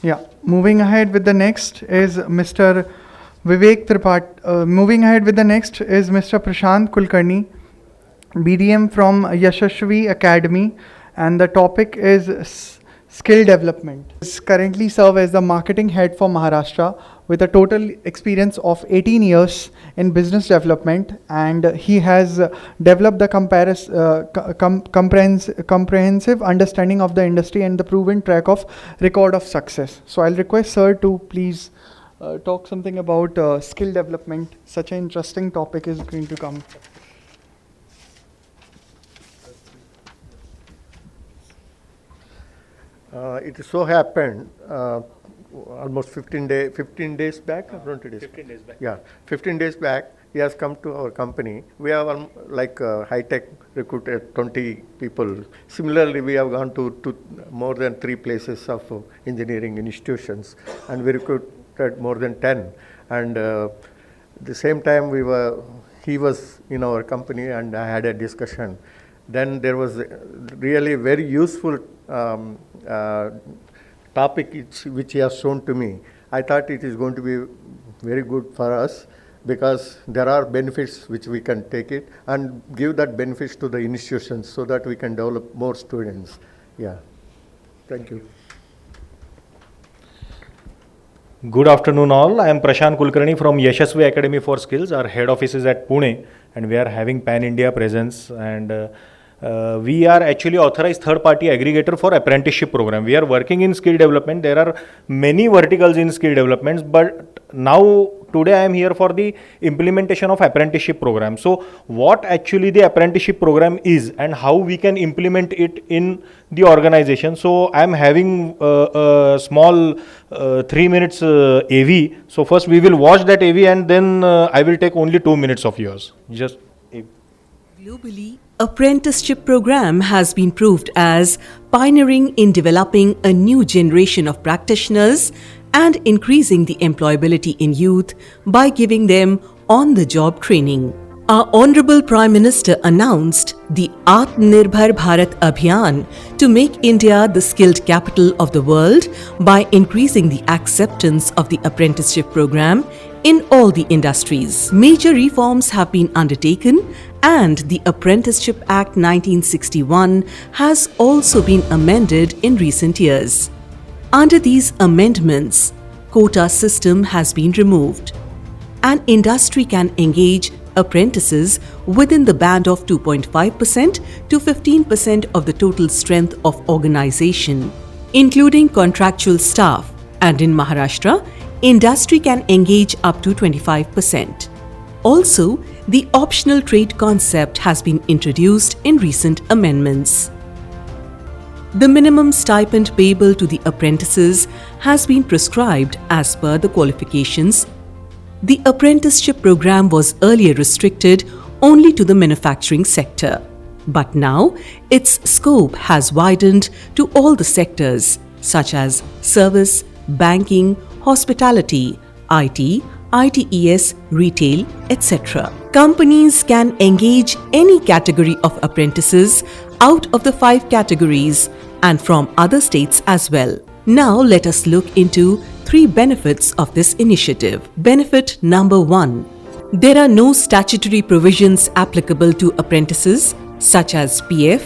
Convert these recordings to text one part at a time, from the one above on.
Yeah, moving ahead with the next is Mr. Vivek Tripathi. Moving ahead with the next is Mr. Prashant Kulkarni, BDM from Yashaswi Academy, and the topic is skill development. He currently serves as the marketing head for Maharashtra with a total experience of 18 years in business development, and he has developed the comprehensive understanding of the industry and the proven track of record of success. So I'll request sir to please talk something about skill development. Such an interesting topic is going to come. It so happened almost 15 days back, or 20 days? 15 days back. Yeah, 15 days back, he has come to our company. We have high-tech recruited 20 people. Similarly, we have gone to more than 3 places of engineering institutions, and we recruited more than 10. And the same time, he was in our company, and I had a discussion. Then there was really very useful topic which he has shown to me. I thought it is going to be very good for us because there are benefits which we can take it and give that benefits to the institutions so that we can develop more students. Yeah. Thank you. Good afternoon all. I am Prashant Kulkarni from Yashaswi Academy for Skills. Our head office is at Pune and we are having pan-India presence, and we are actually authorized third-party aggregator for apprenticeship program. We are working in skill development. There are many verticals in skill developments, but now today I am here for the implementation of apprenticeship program. So what actually the apprenticeship program is and how we can implement it in the organization. So I am having a small 3 minutes AV. So first we will watch that AV and then I will take only 2 minutes of yours. Just AV. Globally, apprenticeship program has been proved as pioneering in developing a new generation of practitioners and increasing the employability in youth by giving them on-the-job training. Our Honorable Prime Minister announced the Atmanirbhar Bharat Abhiyan to make India the skilled capital of the world by increasing the acceptance of the apprenticeship program in all the industries. Major reforms have been undertaken and the Apprenticeship Act 1961 has also been amended in recent years. Under these amendments, quota system has been removed. An industry can engage apprentices within the band of 2.5% to 15% of the total strength of organization, including contractual staff, and in Maharashtra, industry can engage up to 25%. Also, the optional trade concept has been introduced in recent amendments. The minimum stipend payable to the apprentices has been prescribed as per the qualifications. The apprenticeship program was earlier restricted only to the manufacturing sector, but now its scope has widened to all the sectors such as service, banking, hospitality, IT, ITES, retail, etc. Companies can engage any category of apprentices out of the 5 categories and from other states as well. Now let us look into 3 benefits of this initiative. Benefit number 1. There are no statutory provisions applicable to apprentices such as PF,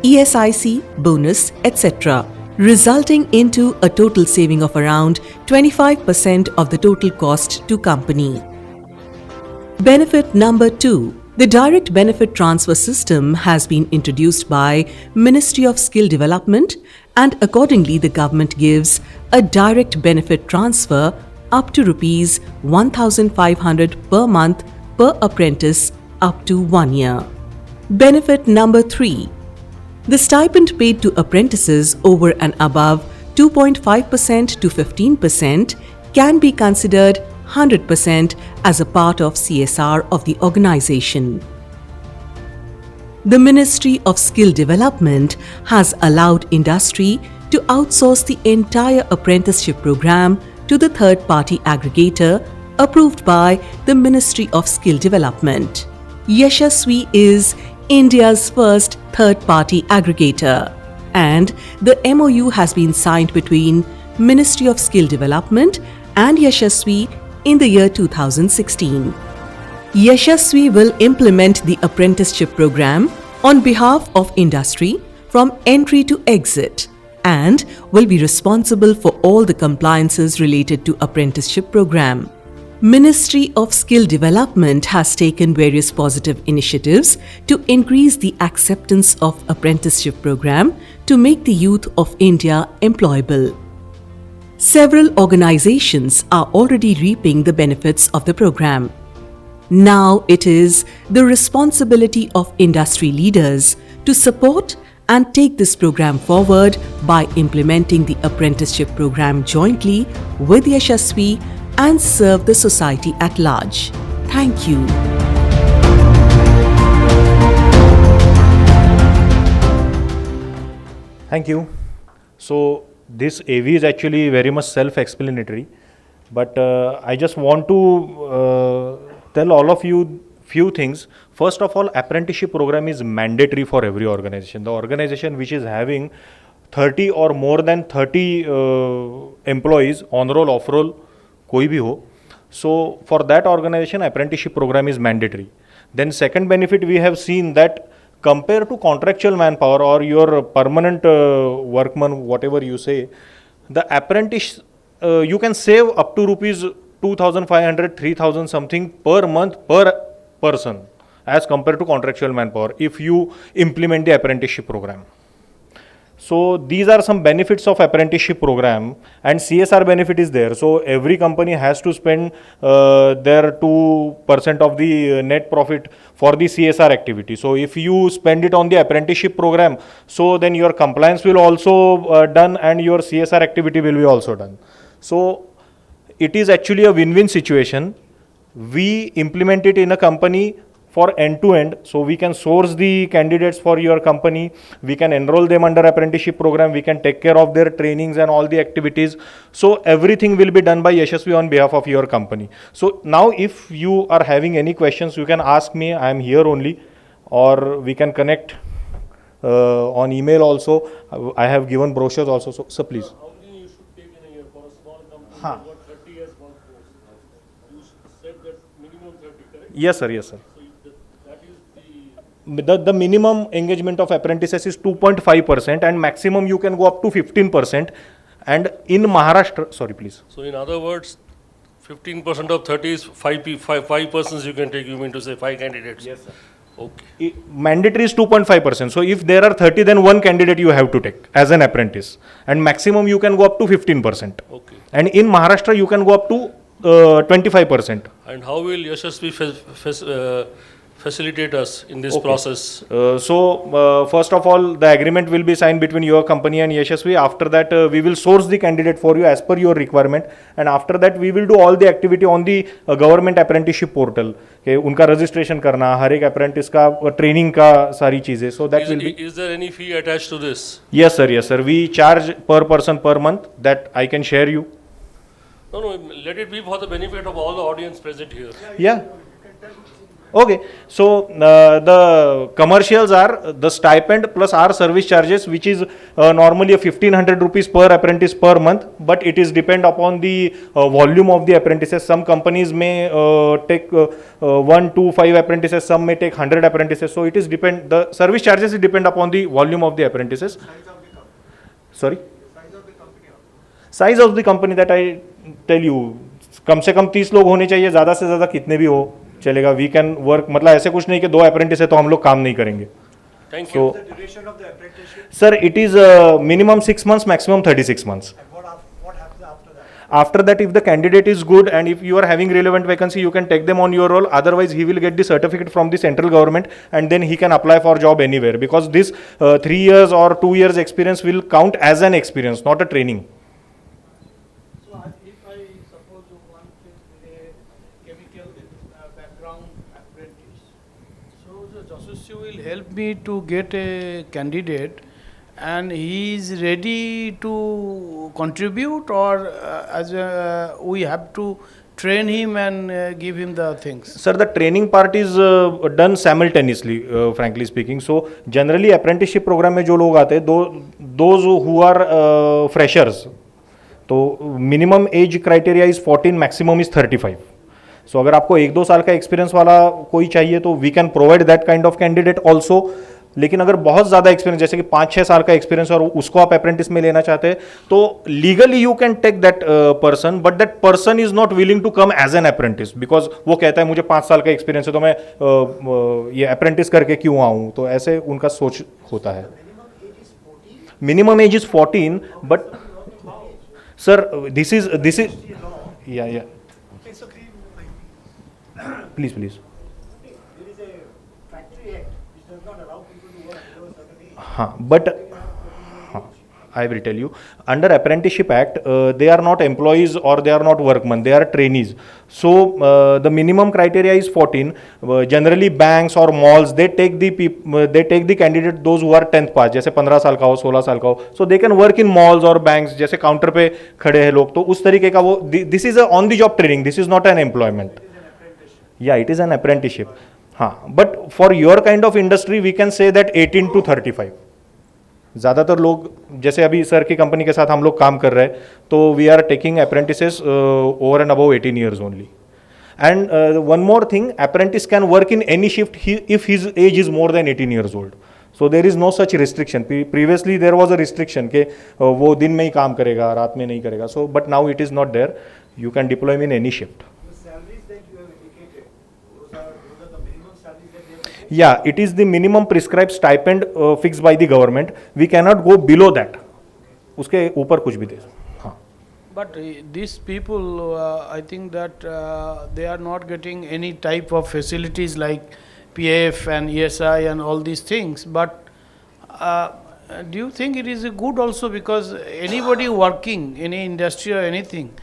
ESIC, bonus, etc., resulting into a total saving of around 25% of the total cost to company. Benefit number 2. The direct benefit transfer system has been introduced by Ministry of Skill Development, and accordingly the government gives a direct benefit transfer up to rupees 1,500 per month per apprentice up to 1 year. Benefit number 3. The stipend paid to apprentices over and above 2.5% to 15% can be considered 100% as a part of CSR of the organization. The Ministry of Skill Development has allowed industry to outsource the entire apprenticeship program to the third-party aggregator approved by the Ministry of Skill Development. Yashaswi is India's first third-party aggregator, and the MOU has been signed between Ministry of Skill Development, and Yashaswi in the year 2016. Yashaswi will implement the apprenticeship program on behalf of industry from entry to exit and will be responsible for all the compliances related to apprenticeship program. Ministry of Skill Development has taken various positive initiatives to increase the acceptance of apprenticeship program to make the youth of India employable. Several organizations are already reaping the benefits of the program. Now it is the responsibility of industry leaders to support and take this program forward by implementing the apprenticeship program jointly with Yashaswi and serve the society at large. Thank you. Thank you. So this AV is actually very much self-explanatory, but I just want to tell all of you few things. First of all, apprenticeship program is mandatory for every organization. The organization which is having 30 or more than 30 employees, on roll, off roll, koi bhi ho. So for that organization, apprenticeship program is mandatory. Then second benefit, we have seen that compared to contractual manpower or your permanent workman, whatever you say, the apprentice, you can save up to rupees 2,500, 3,000 something per month per person as compared to contractual manpower if you implement the apprenticeship program. So these are some benefits of apprenticeship program, and CSR benefit is there. So every company has to spend their 2% of the net profit for the CSR activity. So if you spend it on the apprenticeship program, so then your compliance will also done and your CSR activity will be also done. So it is actually a win-win situation. We implement it in a company for end-to-end, so we can source the candidates for your company, we can enroll them under apprenticeship program, we can take care of their trainings and all the activities. So everything will be done by Yashaswi on behalf of your company. So now if you are having any questions, you can ask me, I am here only, or we can connect on email also. I have given brochures also, so please. How many you should take in a year for a small company? Huh. What 30 years workforce? You said that minimum 30, correct? Yes sir, yes sir. So that is The minimum engagement of apprentices is 2.5% and maximum you can go up to 15%. And in Maharashtra, sorry please. So in other words, 15% of 30 is five persons you can take. You mean to say 5 candidates? Yes sir. Okay. Mandatory is 2.5%. So if there are 30, then one candidate you have to take as an apprentice, and maximum you can go up to 15%. Okay. And in Maharashtra you can go up to 25%. And how will Yashaswi facilitate us in this process? First of all, the agreement will be signed between your company and Yashaswi. After that, we will source the candidate for you as per your requirement. And after that, we will do all the activity on the government apprenticeship portal. Okay, उनका registration करना, हर एक apprentice का training का सारी चीजें. So that will be. Is there any fee attached to this? Yes sir, yes sir. We charge per person per month. That I can share you. No, let it be for the benefit of all the audience present here. Yeah. Okay, so the commercials are the stipend plus our service charges, which is normally a 1500 rupees per apprentice per month, but it is depend upon the volume of the apprentices. Some companies may take 1 to 5 apprentices, some may take 100 apprentices. So it is depend, the service charges is depend upon the volume of the apprentices. Size of the company. Sorry? Size of the company. Size of the company that I tell you, कम से कम 30 लोग होने चाहिए, ज़्यादा से ज़्यादा कितने भी हो चलेगा. वी कैन वर्क, मतलब ऐसे कुछ नहीं कि 2 अप्रेंटिस है तो हम लोग काम नहीं करेंगे. Thank you. So, sir, it is minimum 6 months, maximum 36 months. What happens after that? After that, if the candidate is good and if you are having relevant vacancy, you can take them on your roll. Otherwise, he will get the certificate from the central government and then he can apply for job anywhere, because this 3 years or 2 years experience will count as an experience, not a training. So if I suppose one is a chemical background apprentice, so the Yashaswi will help me to get a candidate, and he is ready to contribute, or we have to train him and give him the things. Sir, the training part is done simultaneously, frankly speaking. So generally apprenticeship program में जो लोग आते हैं, those who are freshers, तो minimum age criteria is 14, maximum is 35. सो अगर आपको 1-2 साल का एक्सपीरियंस वाला कोई चाहिए तो we can provide that kind of candidate also. लेकिन अगर बहुत ज़्यादा एक्सपीरियंस, जैसे कि 5-6 साल का एक्सपीरियंस और उसको आप अप्रेंटिस में लेना चाहते हैं, तो legally you can take that person, but that person is not willing to come as an apprentice, because वो कहता है मुझे 5 साल का एक्सपीरियंस है तो मैं ये अप्रेंटिस करके क्यों आऊँ. तो ऐसे उनका सोच होता है. Minimum age is 14, but sir this is या प्लीज. हाँ, but I will tell you, under Apprenticeship Act, they are not employees or they are not workmen, they are trainees. So the minimum criteria is 14. Generally banks or malls, they take the candidate those who are 10th pass, जैसे 15 साल का हो, 16 साल का हो, so they can work in malls or banks, जैसे counter पे खड़े हैं लोग, तो उस तरीके का वो, this is a on the job training, this is not an employment. Yeah, it is an apprenticeship. हाँ, but for your kind of industry we can say that 18 to 35. ज़्यादातर लोग, जैसे अभी सर की कंपनी के साथ हम लोग काम कर रहे हैं, तो we are taking apprentices over and above 18 years only. And one more thing, apprentice can work in any shift if his age is more than 18 years old. So there is no such restriction. Previously there was a restriction के वो दिन में ही काम करेगा, रात में नहीं करेगा. So but now it is not there. You can deploy in any shift. Yeah, it is the minimum prescribed stipend fixed by the government. We cannot go below that. उसके ऊपर कुछ भी दे. हाँ. But these people, I think that they are not getting any type of facilities like PF and ESI and all these things. But do you think it is good also, because anybody working in any industry or anything,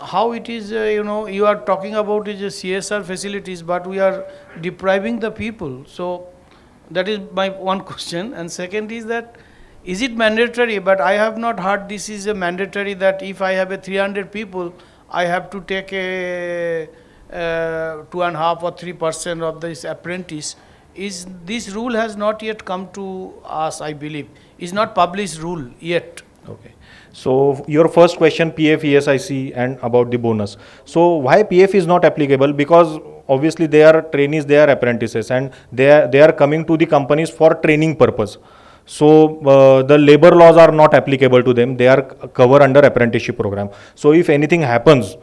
how it is, you are talking about is CSR facilities, but we are depriving the people. So that is my one question. And second is that, is it mandatory? But I have not heard this is a mandatory, that if I have a 300 people, I have to take a 2.5 or 3% of this apprentice. Is this rule has not yet come to us, I believe. Is not published rule yet. Okay. So your first question, PF, ESIC and about the bonus. So why PF is not applicable? Because obviously they are trainees, they are apprentices, and they are coming to the companies for training purpose. So the labor laws are not applicable to them. They are covered under apprenticeship program. So if anything happens,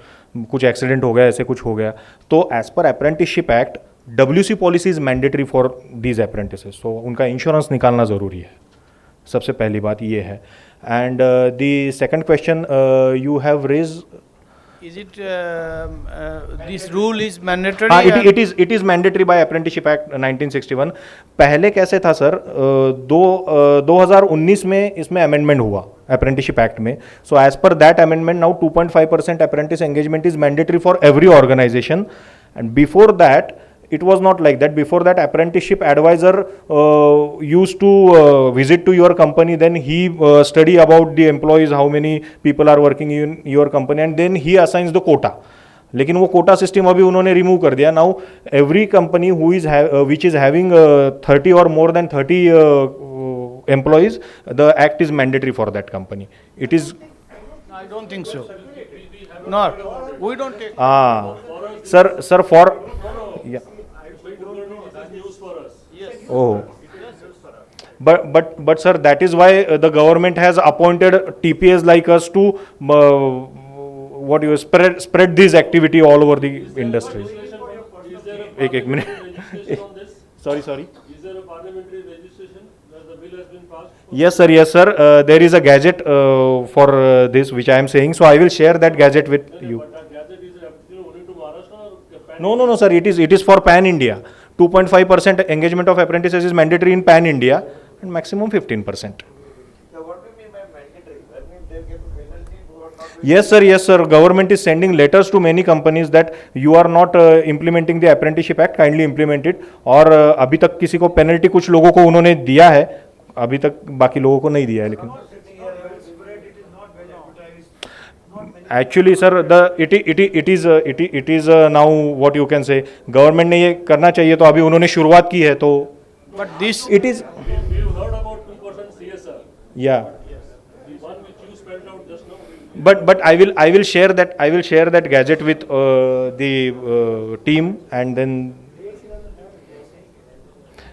कुछ accident हो गया, ऐसे कुछ हो गया, तो as per apprenticeship act, WC policy is mandatory for these apprentices. So उनका insurance निकालना ज़रूरी है. सबसे पहली बात ये है. And the second question you have raised, is it this rule is mandatory? It is mandatory by Apprenticeship Act 1961. पहले कैसे था सर, 2019 में इसमें अमेंडमेंट हुआ अप्रेंटिसशिप एक्ट में. So as per that amendment now 2.5% apprentice engagement is mandatory for every organisation. And before that it was not like that. Before that, apprenticeship advisor used to visit to your company, then he study about the employees, how many people are working in your company, and then he assigns the quota. लेकिन वो quota system अभी उन्होंने remove कर दिया. Now every company who is which is having 30 or more than 30 employees, the act is mandatory for that company. It is. I don't think so. Not. We don't take. Sir, for. Yeah. Oh, but sir, that is why the government has appointed TPS like us to spread this activity all over the industry. एक minute. Sorry. Is there a parliamentary registration that the bill has been passed? Yes sir. There is a gadget for this which I am saying. So I will share that gadget with you. But that gadget is only to Maharashtra or No sir. It is for pan India. 2.5% engagement of apprentices is mandatory in pan India, and maximum 15%. So what do you mean by mandatory? I mean they get penalty who are not. Yes sir. Government is sending letters to many companies that you are not implementing the apprenticeship act. Kindly implement it. और अभी तक किसी को penalty कुछ लोगों को उन्होंने दिया है, अभी तक बाकी लोगों को नहीं दिया है. लेकिन actually sir, it is now what you can say, government ने ये करना चाहिए, तो अभी उन्होंने शुरुआत की है, तो But this. it is. we've heard about 2% CSR. Yeah. The one which you spelled out just now. but I will share that gadget with the team, and then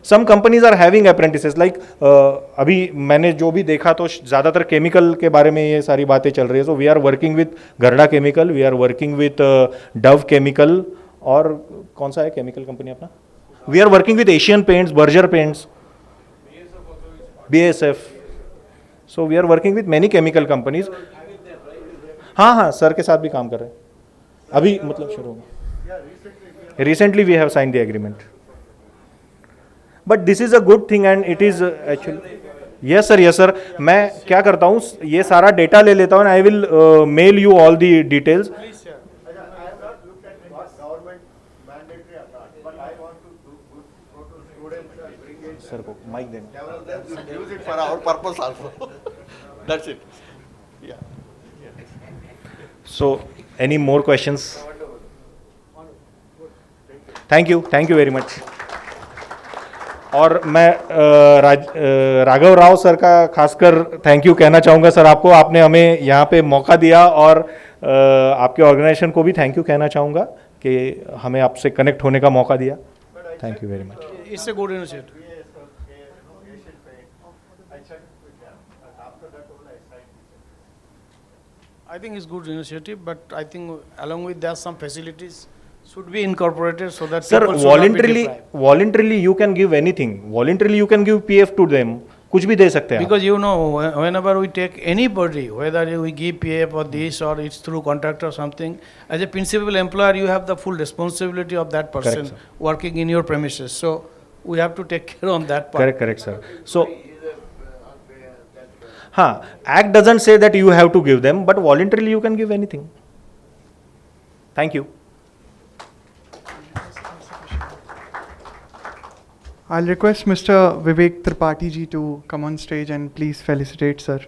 some companies are having apprentices like अभी मैंने जो भी देखा तो ज़्यादातर chemical के बारे में ये सारी बातें चल रही है. So we are working with Gharda chemical, we are working with Dow chemical, और कौन सा है केमिकल कंपनी अपना, we are working with Asian Paints, Berger Paints, BASF. So we are working with many chemical companies. हाँ हाँ, sir के साथ भी काम कर रहे हैं अभी, मतलब शुरू होगा. Recently we have sign the agreement. But this is a good thing and it is actually. Yes sir, मैं क्या करता हूँ, ये सारा डेटा ले लेता हूँ, I will mail you all the details. Sir को माइक देना. Use it for our purpose also. That's it. Yeah. So, any more questions? Thank you very much. और मैं राघव राव सर का खासकर थैंक यू कहना चाहूँगा. सर आपको, आपने हमें यहाँ पे मौका दिया, और आपके ऑर्गेनाइजेशन को भी थैंक यू कहना चाहूँगा कि हमें आपसे कनेक्ट होने का मौका दिया. Thank you very much. It's a good initiative. I think it's good initiative, but I think along with that some facilities should be incorporated so that Sir, people should not be deprived. voluntarily you can give anything. Voluntarily you can give PF to them. कुछ भी दे सकते हैं. Because you know, whenever we take anybody, whether we give PF or this or it's through contract or something, as a principal employer, you have the full responsibility of that person Correct, sir. working in your premises. So we have to take care on that part. Correct, sir. So, Act doesn't say that you have to give them, but voluntarily you can give anything. Thank you. I'll request Mr. Vivek Tripathi ji to come on stage and please felicitate sir.